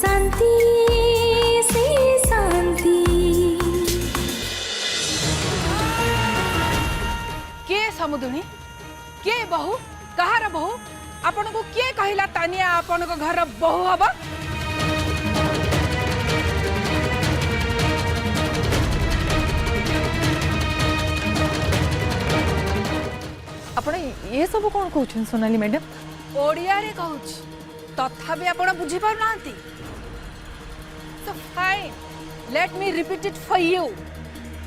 शांति से शांति। के समुदुणी के बहु कहार बहु आपण को किए कहला तानिया आपण को घर बहु हबा? आपण ये सब कौन कहउछन सोनाली मैडम? ओडिया रे कहूछ तथापि आपण बुझी पाउ नांती। So fine let me repeat it for you.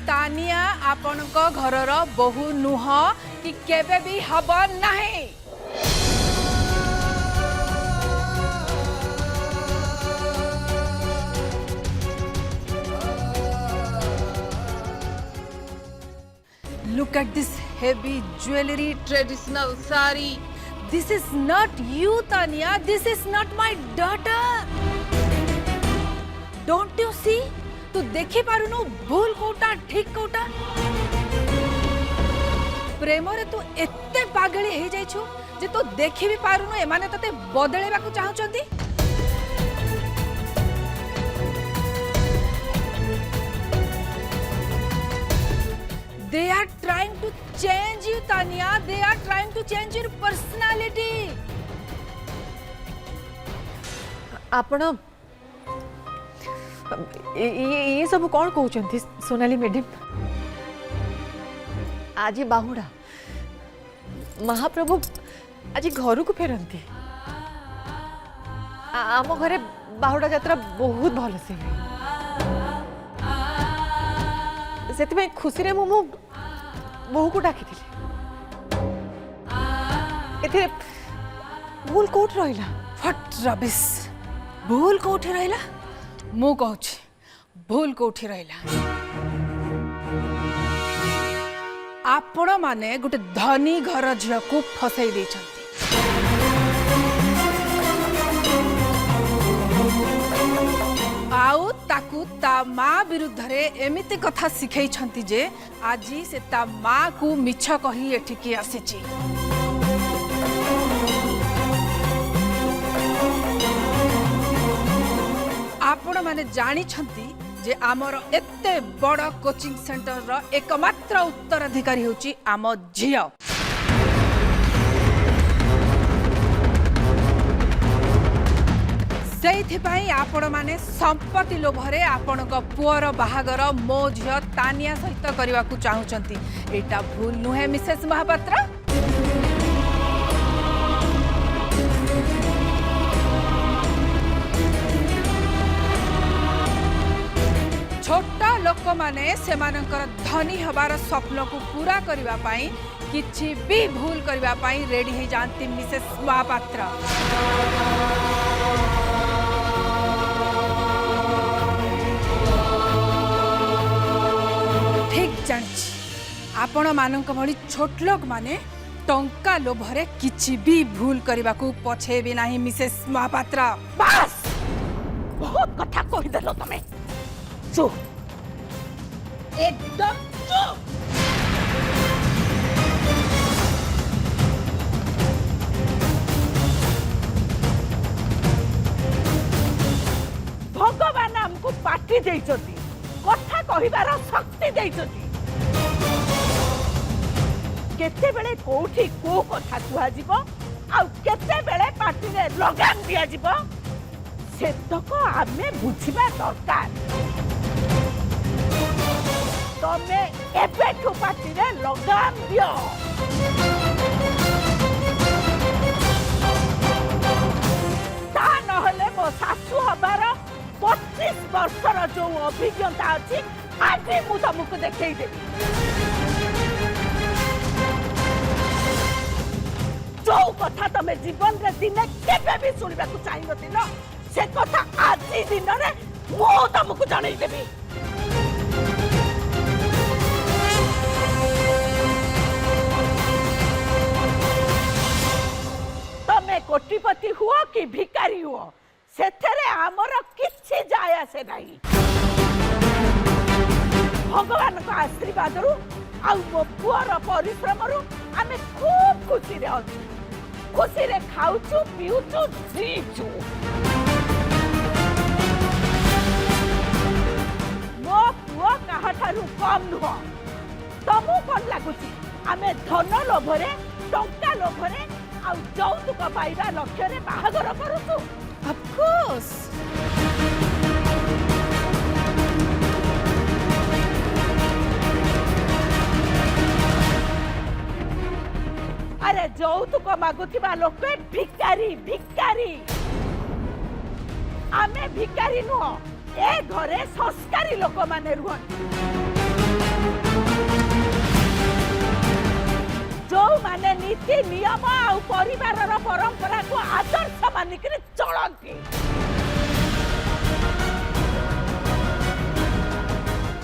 Tanya आपण को घरर बहु नुह कि केबे भी हबा नाही। Look at this heavy jewelry, traditional sari. This is not you, Tanya. This is not my daughter. Don't you see? तू देखी पारुनु भूल कोटा ठीक कोटा। प्रेम रे तू एत्ते पागली हे जाइछु जे तू देखी भी पारुनु एमाने तते बदलेबा को चाहुचंती। They are trying to change you, Tanya. They are trying to change your personality. आपण ये सब कौन कहउछन सोनाली मैडम? आज बाहुड़ा महाप्रभु आज घर को फेरती। आम घरे बाहुड़ा यात्रा बहुत भल से से खुशी रे मो बहु को डाकी एथिरे भूल कोठ रहिला? What rubbish! भूल कोठी रहिला? मु कहूछि भूल कोठी रहिला। आपण माने गोटे धनी घर झिया को फसई देछंती। आउ ताकू ता माँ विरुद्ध रे एमिति कथा सिखै छंती जे आजी से ता माँ को मिछ कही एठिकी आसीची। आपण माने जानी छंती जे आमर एत्ते बड़ कोचिंग सेंटर रो एकमात्र उत्तराधिकारी होची आम झिया। सेइथिपाई आपण माने संपत्ति लोभरे आपण को पुअर बाहागर मो झिया तानिया सहित करबा को चाहुचंती। एटा भूल नुहे मिसेस महापात्र। छोटा लोक माने सेमानकर धनी हबार स्वप्न को पूरा करबा पाई किछि भी भूल करबा पाई रेडी हे जानती मिसेस महापात्र। ठीक जानी आपण मानक भली छोट लोक माने टंका लोभरे किछि भी भूल करबा को पछे भी नाही मिसेस महापात्र। बस बहुत कथा कहि देलो तमे। चुप एकदम चुप। भगवान हमको पार्टी देइछथि कथा कहिबार शक्ति देइछथि। केते बेले कोठी को कथा कुहा जीवो आ केते बेले पार्टी रे लगाम दिया जीवो सेतक आमे बुझिबा दरकार। तमे एबेठु पार्टी रे लगाम दियो। ता नहले मो सासु हबार 25 वर्षर जो अभिज्ञता अछि आज मु तुमको देखै देबी। जो कथा तमे जीवन रे दिने केबे भी सुनिबा को चाहि नथिल से कथा आज दिन रे मु तुमको जणै देबी। तमे कोटिपति हुओ कि भिकारी हुओ सेथरे आमर किछि जाय आसे नाही। भगवान को आशीर्वाद रु आ मो पुअर परिश्रम रु आमे खूब खुशी रे अछु। खुशी रे खाउछु पीउछु जीचु। नुह तमु कौन लगुच आमे धन लोभरे टंका लोभरे आ यौतुक पाइबा लक्ष्य रे बाहागर करूछु ऑफ कोर्स अरे यौतुक मागुथिबा लोक भिकारी भिकारी आमे भिकारी नुह ए घरे संस्कारी लोक माने रुहन जो माने नीति नियम आ परिवार परंपरा को आदर्श मानिक चलती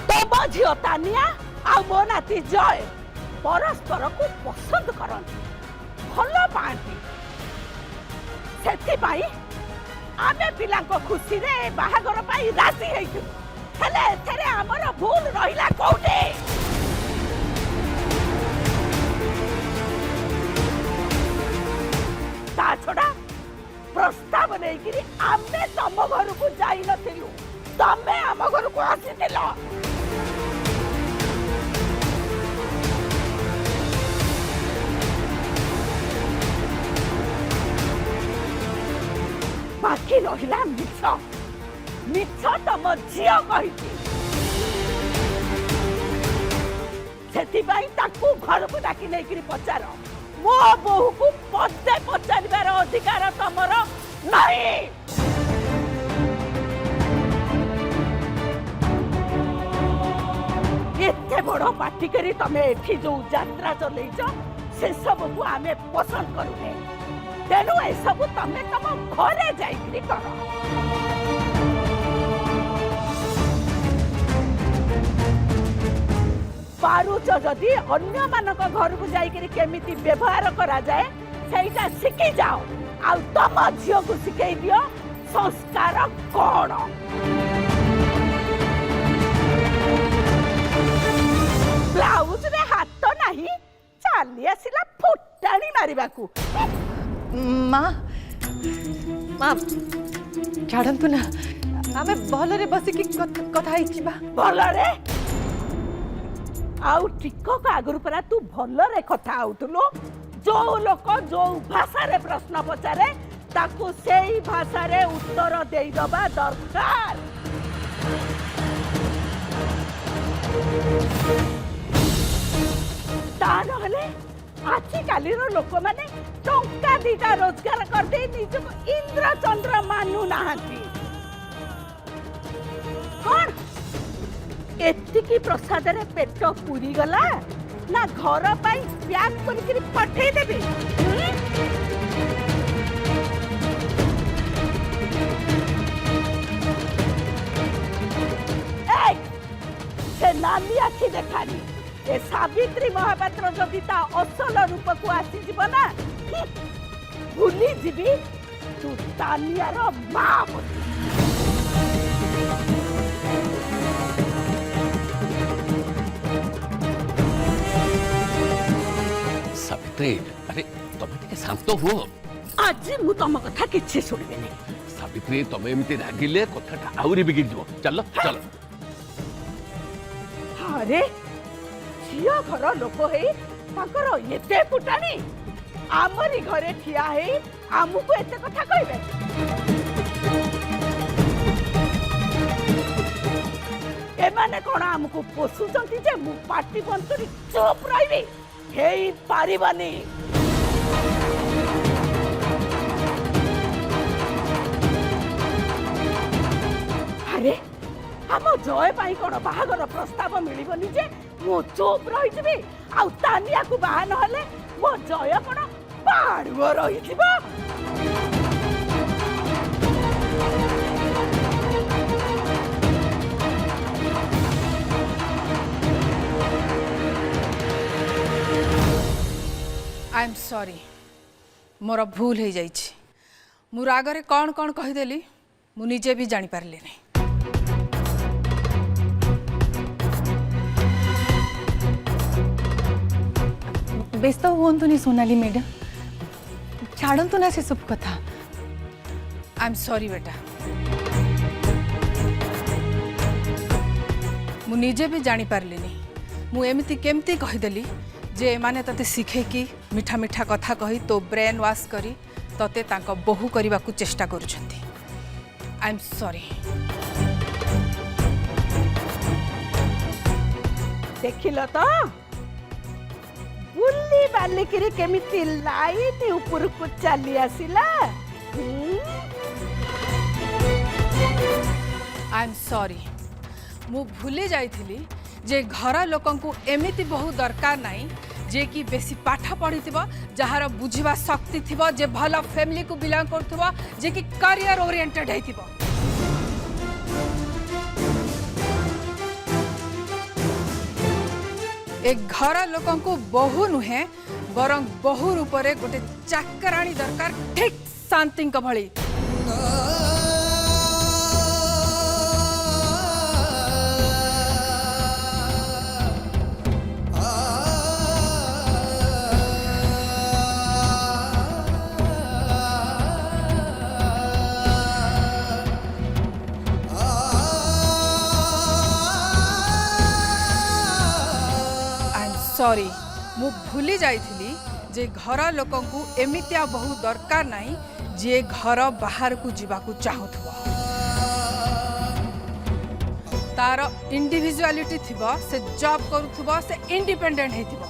तम झील तानिया आ मो नाती जय परस्पर को पसंद करती भल पाती से आमे पिला खुशी रे बाहागर पाई राशि हेतु हेले एथरे हमर भूल रहिला कोउटे ता छोड़ा प्रस्ताव नेकिरी आमे तम घर को जाई नथिलु तमे हम घर को आसीतिला बाकी रहिला मिछ मिछ तम झियो कहिति सेति बाई ताकू घर को डाकी नेकिरी पचार मो बहु को पदे पचारिबार अधिकार तमर नाही एते बड़ पार्टी करी तमे एठी जो यात्रा चलैछ से सब को आमे पसंद करूने तेणु ए सब तमे तम घरे जाइकरी कर पारुच जदि अन्य मानक घर को जाइकरी केमिति व्यवहार करा जाए सेटा शिखी जाओ आ तम झियो को शिखै दियो संस्कार कोन ब्लाउज रे हाथ नाही चाली आसिला फुटाणी मारिबाकू माँ माँ छाड़तु ना आमे भलरे बसिकी कथा हिचिबा भलरे आउ टिकक आगरु परा तू भलरे कथा आउतलो जो लोक जो भाषा रे प्रश्न पचारे ताकू सेई भाषा रे उत्तर देई दबा दरकार ता नहले आजिकाली लोक मैंने टंका दीटा रोजगार करदे निजको इंद्र चंद्र मानु नाहांती कौन एतिकी प्रसाद रे पेट पूरी गला ना घर पाई प्याक करके पठे देबे ए से नानी आखी देखानी ए सावित्री महापात्र जदि ता असल रूप को आसी जीव ना भूली जीवी तू तानियार मां बोली सावित्री अरे तुम टे शांत हुओ आज मु तुम कथा किछि सुनबे नहीं सावित्री तुम एमती रागिले कथाटा आउरी बिगिड़ जीव चलो चलो अरे झियो घर लोक हे ताकर एते फुटाणी आमरी घरे ठिया हे आमुको एते कथा कहबे एमाने कोन आमुको पोसुचंती जे मु पार्टी बंद करी चुप रहिबे हेई पारिबानी अरे हम जय पाई कोन बाहागर प्रस्ताव मिलिबनी जे मो चुप रही जिबी आ तानिया को बाहा न हले मो जय कोन पाड़ुओ रही जिबो आई एम सॉरी मोर भूल हो जाइए मु रागरे कौन कौन कहीदेली मु निजे भी जानी पारली नहीं व्यस्त हुंतुनी सोनाली मैडम छाड़तु ना से सब कथा आई एम सॉरी बेटा मु निजे भी जानी पारली नहीं मु एमती केमती कहीदेली जे माने तते शिखे कि मीठा मीठा कथा कही तो ब्रेन वाश करी तते तांको बहु करने को चेष्टा करुछंती। I am sorry. देखिल तो बुल्ली बालिकी केमिति लाइन ऊपर को चली आसिला। I am sorry. मु भूली जाइथिली जे घर लोकंकु एमिति बहु दरकार नाही जे कि बेसी पाठ पढ़ी जार बुझा शक्ति थी जे भल फैमिली को बिलोंग कर जे कि करियर ओरिएंटेड है। एक घर लोकंकु बहु नुहे बरं बहु रूप में गोटे चाकराणी दरकार ठीक शांति भली। सॉरी मु भूली जाइथिली जे घर लोकंकु एमितिया बहु दरकार नाही जे घर बाहर को जीवाकू चाहुथबो। तार इंडिविजुअलिटी थिबो से जॉब करूथबो से इंडिपेंडेंट हेथिबो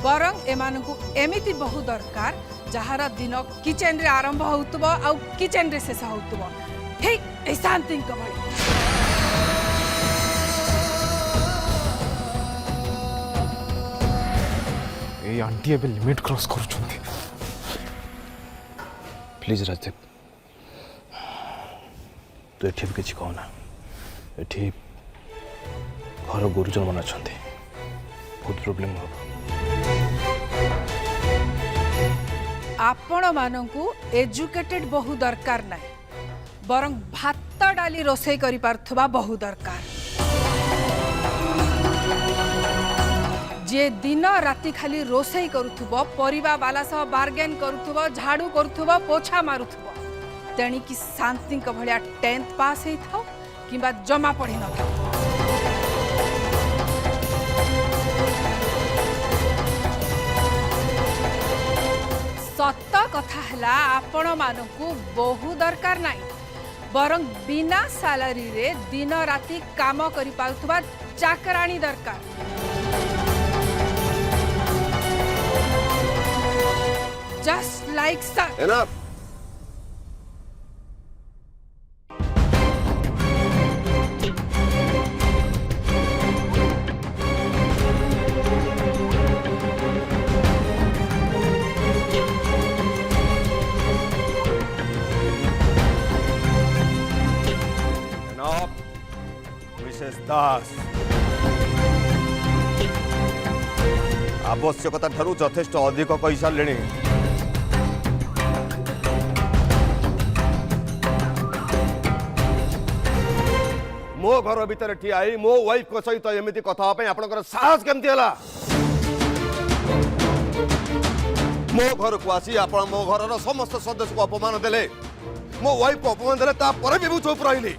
बरं एमानकु एमिति बहु दरकार जहार दिन किचन रे आरंभ होउतबो आ किचन रे शेष होउतबो ठीक ए शांति भली। ये आंटी एबे लिमिट क्रॉस करूछंती। प्लीज राजदीप तू एठी भी किछि कहना। एठी घर गुरुजन मन अछंती बहुत प्रॉब्लम हो। आपण मानंकु एजुकेटेड बहु दरकार नाही बरं भात डाली रोषे करि पारथबा बहु दरकार जे दिन राति खाली रोषे करुथुबो परिवा वाला सह बार्गेन करुथुबो झाड़ू करुथुबो पोछा मारुथुबो तेणी कि शांति भलिया 10th पास हे थाओ किंबा जमा पढ़ी न थाओ। सत कथा हला आपण मानकु बहु दरकार नाही बरं बिना सैलरी रे दिन राति काम करि पाउथबा चाकराणी दरकार। Just like that. Enough. Enough. Mrs. Das. आवश्यकता ठारू यथेष्ट अधिक कही सारे। मो घर भीतर ठिया मो वाइफ को सहित एमती कथा आपनकर साहस केमती हला? मो घर को आसी आप मो घर समस्त सदस्य को अपमान देले मो वाइफ को अपमान देले तापर भी चुप रही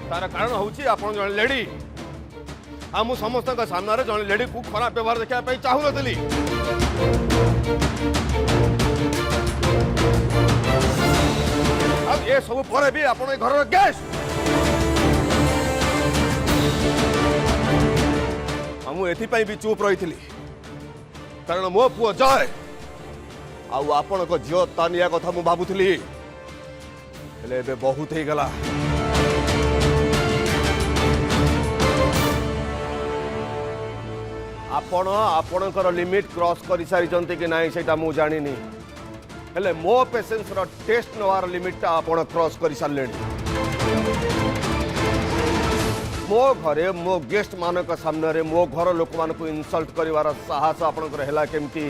तार कारण हूँ आप जन लेडी आम समस्त सामने जन लेडी को खराब व्यवहार देखा चाहू नी ये सब पर भी आप घर गेस्ट मुझे भी चुप रही कारण मो पुओ जय आपण को झील तानिया कथा मु भावुली हेले बहुत ही गला। आपण आपणकर लिमिट क्रॉस कर सारी कि नहीं से मु जानी हेले मो पेशेंस रो टेस्ट नवार लिमिट आपण क्रॉस कर सारे। मो घरे मो गेस्ट मानक सामने मो घर लोक मान को इनसल्ट करिवार साहस आपनकर हेला केमती?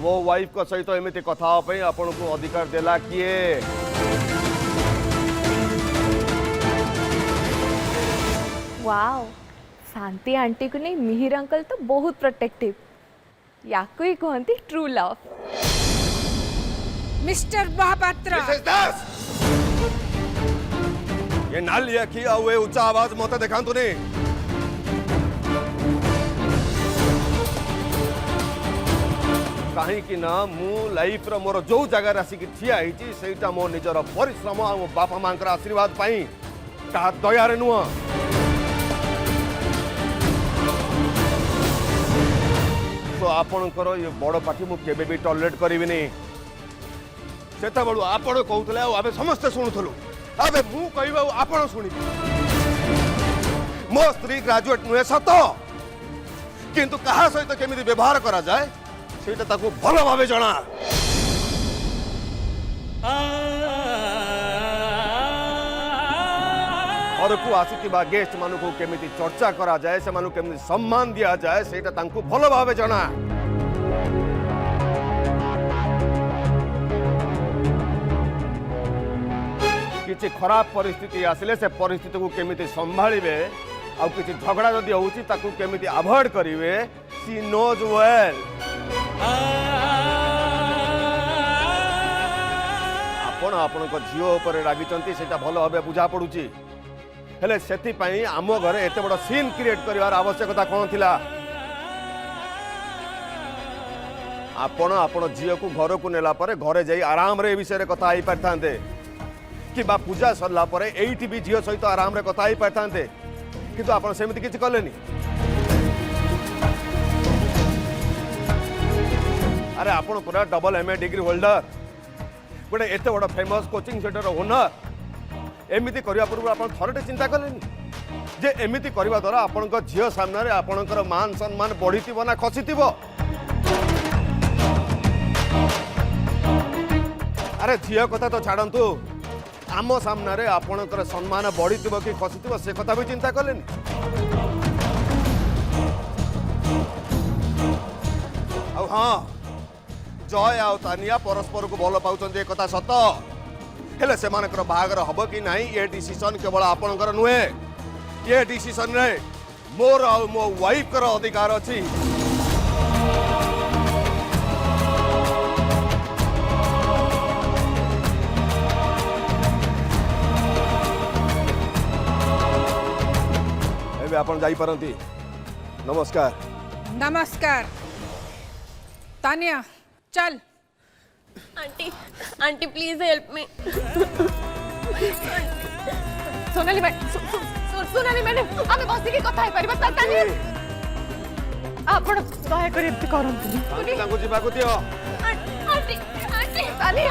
मो वाइफ को सहित एमती कथा आपन को अधिकार देला किए? वाओ शांति आंटी को नहीं मिहिर अंकल तो बहुत प्रोटेक्टिव याकू ही कहती true love. Mr Mahapatra Mrs Das ये नाली आखि आउ ए उच्चा आवाज मत देखातुनी। कहीं ना मु लाइफ रो मोर जो जगह आसिक ठिया होती सेटा मो निजर परिश्रम आ मो बापा मां आशीर्वाद पाई ता दयारे नुह। तो आपणकर ये बड़ पार्टी मु केबे भी टॉलरेट करिविनी। सेता बळु आपण कहउतले आबे समस्त सुनुथलु आबे मु कहबा आपण सुनि। मो स्त्री ग्रेजुएट नुहे सत किंतु कहा सहित केमिति व्यवहार करा जाए सेटा ताको भलो भाबे जणा। घर को आसिथिबा गेस्ट मानकु केमिति चर्चा करा जाए से मानु केमिति सम्मान दिया जाए सेटा तांकु भलो भाबे जणा। किछि खराब परिस्थिति आसिले से परिस्थिति को केमिति संभाळिबे आ किछि झगड़ा जदि होउछि ताकु केमिति अवॉइड करिवे सी नोज वेल। आपण आपण को झियो ऊपर रागिचंती सेटा भलो भाबे बुझा पडुची हेले सेति पई आमो घरे एते बड़ सीन क्रिएट करिवार आवश्यकता कोन थिला। आपण आपण झियो को घर को नेला परे घरे जाई आराम रे विषय रे कथा आइ परथांते कि बा पूजा सरला परे एइटी भी झियो सहित आराम रे कथा आइ परथांते किंतु आपण सेमिति किछि करलेनी। अरे आपण पूरा डबल एमए डिग्री होल्डर गोटे एत बड़ फेमस कोचिंग सेंटर ओनर एमिति करिया पूर्व आपण थरटे चिंता कलेनी जे एमिति करिवा द्वारा आपणक झियो सामने आपणकर मान सम्मान बढ़िथिबो ना खसिथिबो। अरे झियो कथा तो छाड़ंतु आम सामने आपणकर सम्मान बढ़िथिबो कि खसिथिबो से कथा भी चिंता कलेनी। आ हां जय आ तानिया परस्पर को भल पाउछन जे कथा सत हेले से मानकर बाहागर हबो कि नहीं ये डिसीजन केवल आपणकर नुहे ये डिसीजन रे मोर आ मो वाइफ कर अधिकार अछि। एबे आपण जाई परंती। नमस्कार। नमस्कार। तानिया चल। Aunty aunty please help me. Sonali madam आमे बसी के कथा है परिबा तानी आपण दया कर एत करंतु तांको जिबा को दियो। आंटी आंटी तानी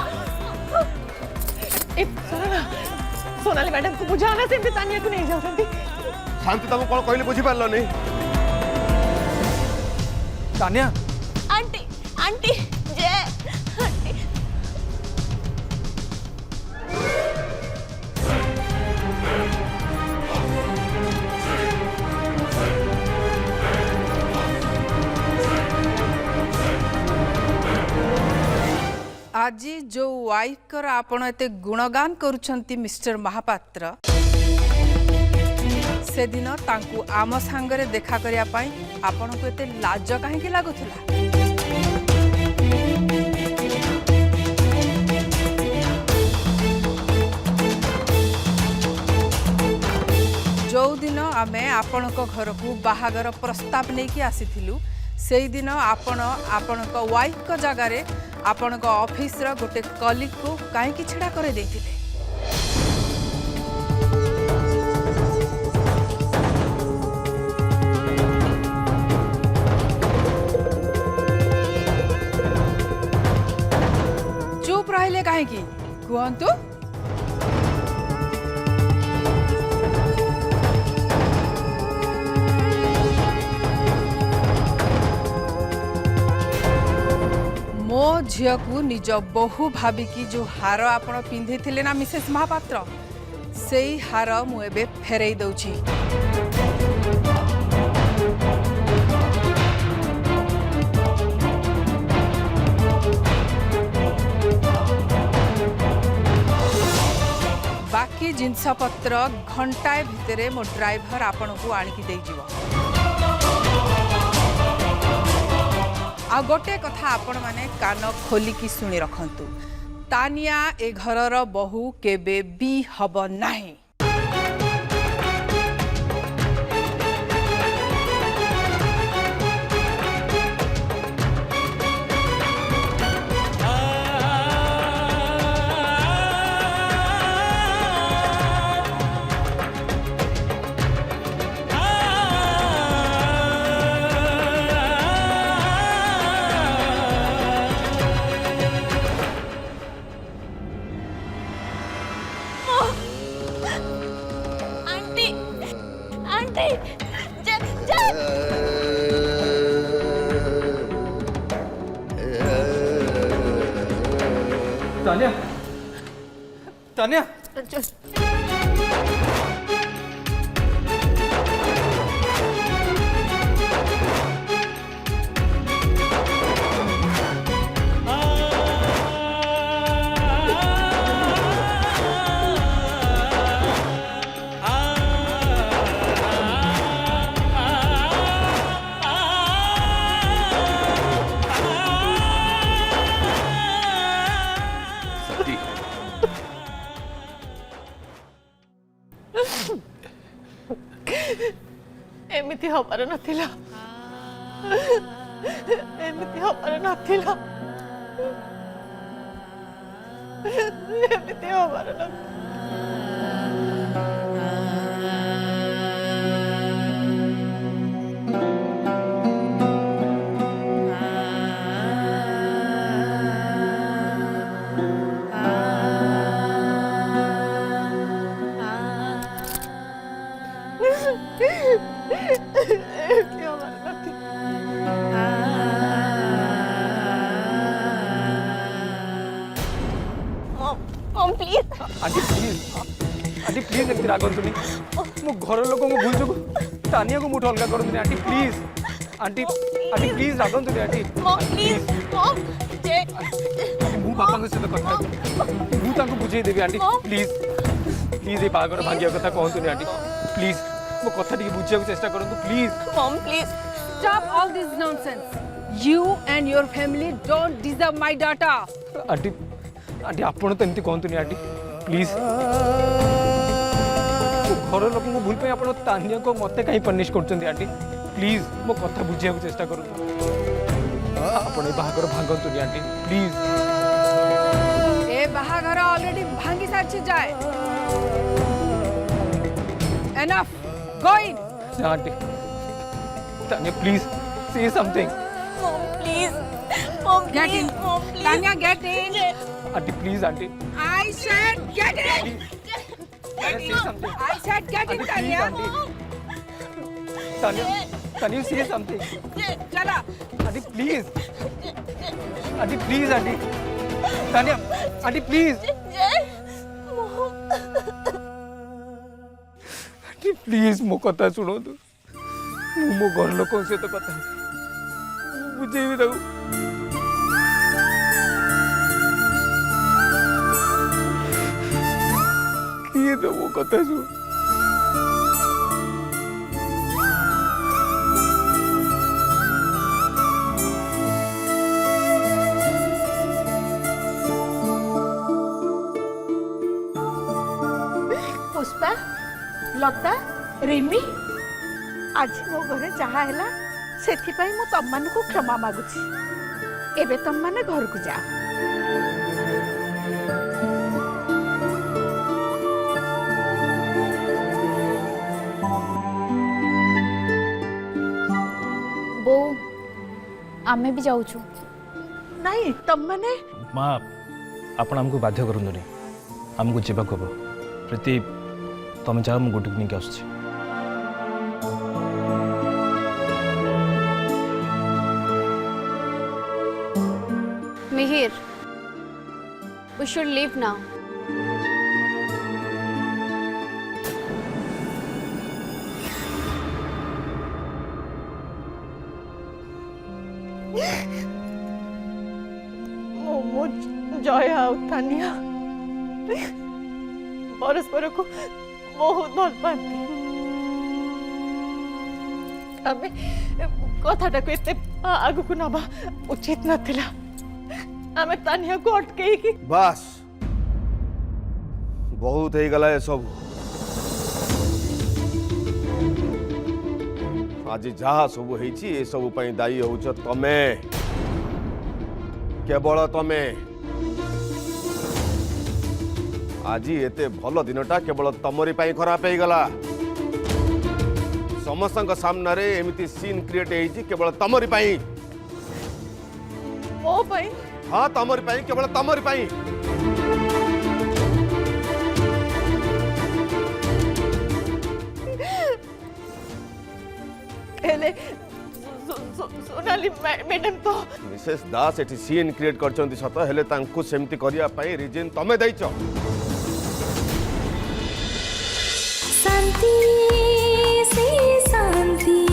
ए सोनाली मैडम को बुझाना से तानिया को नहीं जाउछंती। शांति तुम कौन कहली बुझी पारल नहीं। तानिया आंटी आंटी जय आंटी आज जो वाइफ कर आपण एते गुणगान करूछंती मिस्टर महापात्र से दिन तांकु आम सांगरे देखा करिया पाई आपण को एते लाज काहे के लागुथला। जो दिन आमे आपण को घर को बाहागर प्रस्ताव नहीं कि आसीथिलु से दिन आपण को वाइफ को जगह रे आपण को ऑफिस रा गोटे कलीग को काहे कि छिड़ा करे देथिले। चुप रहिले काहे कि कहंतु। मो झियो को निज बहु भाविकी जो हार आपण पिंधि थिले ना मिसेस महापात्र से हार मु एबे फेरई दउछि। बाकी जिनस पत्र घंटाए भितरे मो ड्राइवर आपण को आनिकी देई जीवो। आ गोटे कथा आपण माने कान खोलिकी सुनी रखंतु तानिया ए घरर बहु केबे भी हब नाही। तान्या तान्या सती एमिति हबार नथिला एमिति हबार नथिला एमिति हबार नथिला एमिति हबार नथिला प्लीज आंटी प्लीज एमती रागंतुनी मो घर लोक भूल जो तानिया को मुठ अलग करतुनी आंटी प्लीज आंटी प्लीज रागंतुनी आंटी प्लीज मु बापा सहित कथा मु तांको बुझेई देबी आंटी प्लीज प्लीज ए बागर भांगिया कथा कहतुनी आंटी प्लीज मो कथा टिके बुझिया चेष्टा करंतु please mom please Stop all this nonsense. You and your family don't deserve my daughter. Aunty आपण तो एमती कहतुनी आंटी प्लीज घर लोक भूल पे आपण तानिया को मते कहीं पनिश करछंती आंटी प्लीज मो कथा बुझिया चेष्टा करू आपण ए बाहागर भांगतुनी आंटी प्लीज ए बाहाघर ऑलरेडी भांगी सारछि जाए. Enough. Go in. Aunty Tanya please say something mom please mom Get in. Tanya, get in. Aunty please aunty I said get in. Say something I said get in, Tanya. Tanya say something चला. Aunty please aunty Tanya aunty please aunty please मो कथा सुनो तू मो घर लोक सहित कथा बुझेबी ताऊ किए तो मो कथा सुन पुष्पा लता रिमी आज मो घरे जहा हैला सेथिपाई मु तम्मान को क्षमा मागुछि एबे तम्माने घर को जा बो आमे भी जाऊछु नहीं तम्माने माँ आपण आमको बाध्य करंतुनी आमको जीवाक हम प्रीति तुम चाह मुझे गोटे नहीं आस Mihir we should leave now. मो जया और तानिया परस्पर को बहुत भल पाती आमे कथाटा को एते आगु को नबा उचित नथिला आमे तानिया को अटके की बस बहुत हो गला सब आज जहा सब ए सब दायी होच तमे केवल तमे आज एते भल दिनटा केवल तमरी पाई खराब हो गला समस्त सामना रे एमिति सीन क्रिएट होई केवल तमरी पाई ओ भाई हाँ तमरी पाई केवल तमरी पाई हेले सोनाली मैडम तो मिसेस दास एटी सीन क्रिएट करछंती सत हेले तांकु सेमती करिया पई रीजन तमे दैछ शांति से शांति